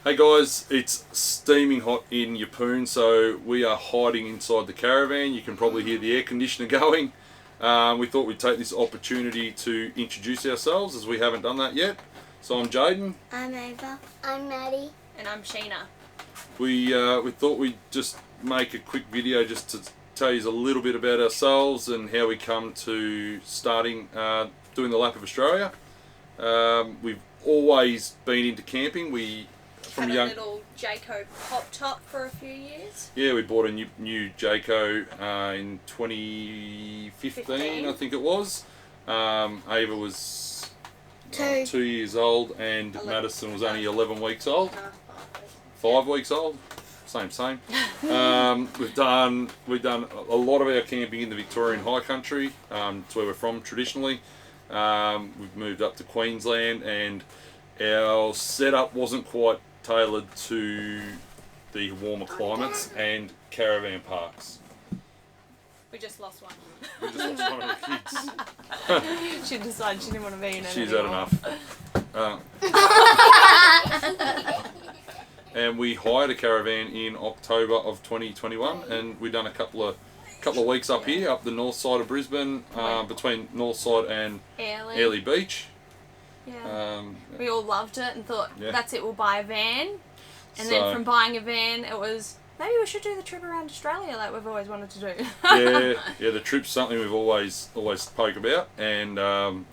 Hey guys, it's steaming hot in Yeppoon, so we are hiding inside the caravan. You can probably hear the air conditioner going. We thought we'd take this opportunity to introduce ourselves as we haven't done that yet. So I'm Jayden. I'm Avah. I'm Maddie. And I'm Sheena. We thought we'd just make a quick video just to tell you a little bit about ourselves and how we come to starting doing the Lap of Australia. We've always been into camping. We Had a little Jayco pop top for a few years. Yeah, we bought a new Jayco in 2015, I think it was. Avah was 2 years old, and Maddison was only 11 weeks old. 5 weeks old. Same. We've done a lot of our camping in the Victorian high country. It's where we're from traditionally. We've moved up to Queensland, and our setup wasn't quite tailored to the warmer climates and caravan parks. We just lost one. We just lost one of the kids. She decided she didn't want to be in it She's anymore. had enough. And we hired a caravan in October of 2021, and we've done a couple of weeks up here, up the north side of Brisbane, between Northside and Airlie Beach. Yeah. We all loved it and thought, Yeah. that's it, we'll buy a van. And So- then from buying a van, it was, maybe we should do the trip around Australia like we've always wanted to do. yeah, the trip's something we've always spoke about, and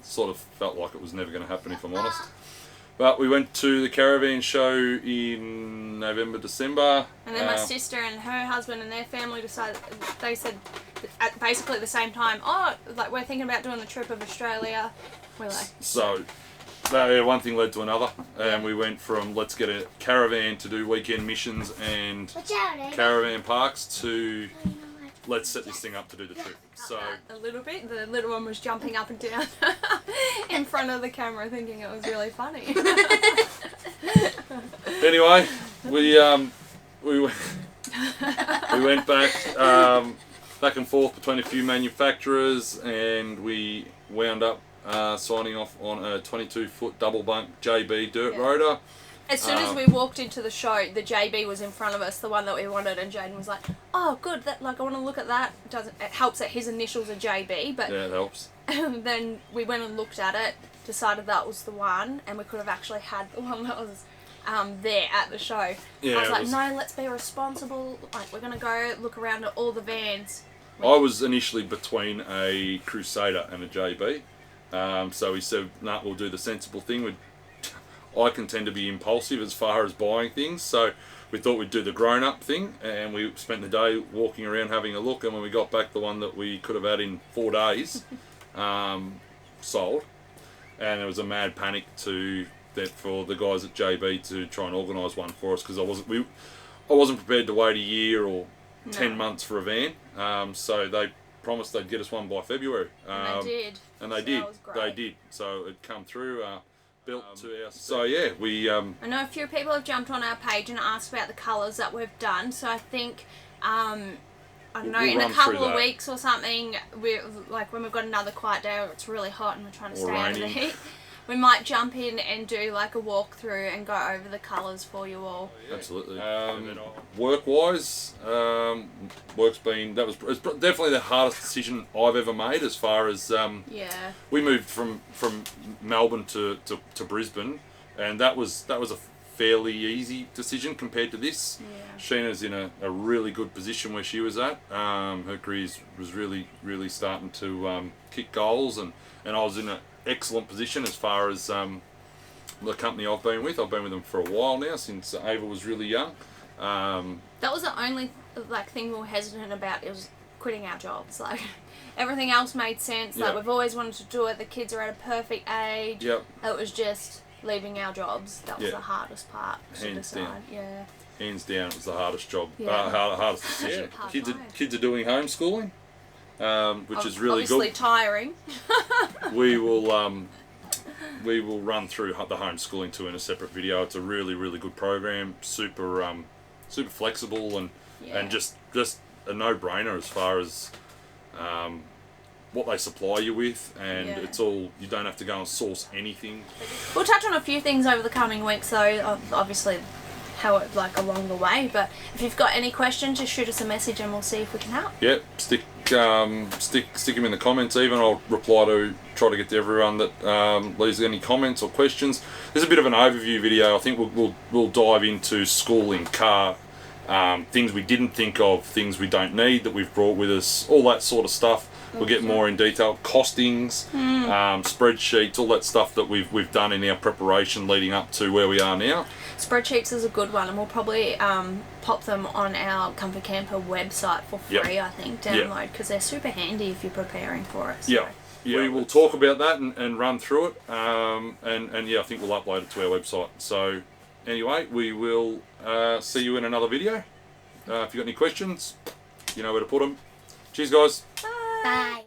sort of felt like it was never going to happen, if I'm honest. But we went to the caravan show in November, December. And then my sister and her husband and their family decided, they said at basically the same time, like we're thinking about doing the trip of Australia. We're like, So, one thing led to another, and we went from let's get a caravan to do weekend missions and caravan parks to let's set this thing up to do the trip. So a little bit. The little one was jumping up and down in front of the camera, thinking it was really funny. anyway, we went back and forth between a few manufacturers, and we wound up signing off on a 22-foot double bunk JB dirt rotor. As soon as we walked into the show, the JB was in front of us, the one that we wanted, and Jayden was like, "Oh, good! That I want to look at that." It helps that his initials are JB, but yeah, it helps. Then we went and looked at it, decided that was the one, and we could have actually had the one that was there at the show. Yeah, I was like, "No, let's be responsible. Like, we're gonna go look around at all the vans." I was initially between a Crusader and a JB, so we said, "Nah, we'll do the sensible thing." I can tend to be impulsive as far as buying things, so we thought we'd do the grown-up thing, and we spent the day walking around having a look, and when we got back, the one that we could have had in 4 days sold, and there was a mad panic for the guys at JB to try and organise one for us, because I wasn't prepared to wait a year or 10 months for a van, so they promised they'd get us one by February. And they did. And they So did. that was great. They did. So it come through. Built to our. So yeah, we. I know a few people have jumped on our page and asked about the colours that we've done. So I think, I don't know, in a couple of weeks or something, we're like when we've got another quiet day or it's really hot and we're trying to stay out of the heat, we might jump in and do like a walkthrough and go over the colours for you all. Absolutely. Work-wise, work's been it's definitely the hardest decision I've ever made as far as we moved from Melbourne to Brisbane, and that was a fairly easy decision compared to this. Yeah. Sheena's in a really good position where she was at. Her career was really starting to kick goals, and I was in an excellent position as far as the company I've been with. I've been with them for a while now, since Avah was really young. That was the only thing we were hesitant about. It was quitting our jobs. Like everything else made sense. Like we've always wanted to do it. The kids are at a perfect age. Yep. It was just leaving our jobs. That was the hardest part to Hands decide. down. Yeah. Hands down, it was the hardest job. Yeah. Hardest decision. Kids are doing homeschooling, which is really obviously good. tiring. We will run through the homeschooling too in a separate video. It's a really good program. Super flexible and just a no-brainer as far as what they supply you with, and it's all, you don't have to go and source anything. We'll touch on a few things over the coming weeks though. Obviously how it like along the way. But if you've got any questions, just shoot us a message and we'll see if we can help. Yep, stick them in the comments. Even I'll try to get to everyone that leaves any comments or questions. There's a bit of an overview video. I think we'll dive into schooling, car, things we didn't think of, things we don't need that we've brought with us, all that sort of stuff. We'll get more in detail, costings, spreadsheets, all that stuff that we've done in our preparation leading up to where we are now. Spreadsheets is a good one, and we'll probably pop them on our Comfort Camper website for free, I think, download, because they're super handy if you're preparing for it. So. Yeah. We will talk about that and run through it, and yeah, I think we'll upload it to our website. So anyway, we will see you in another video. If you've got any questions, you know where to put them. Cheers, guys. Bye.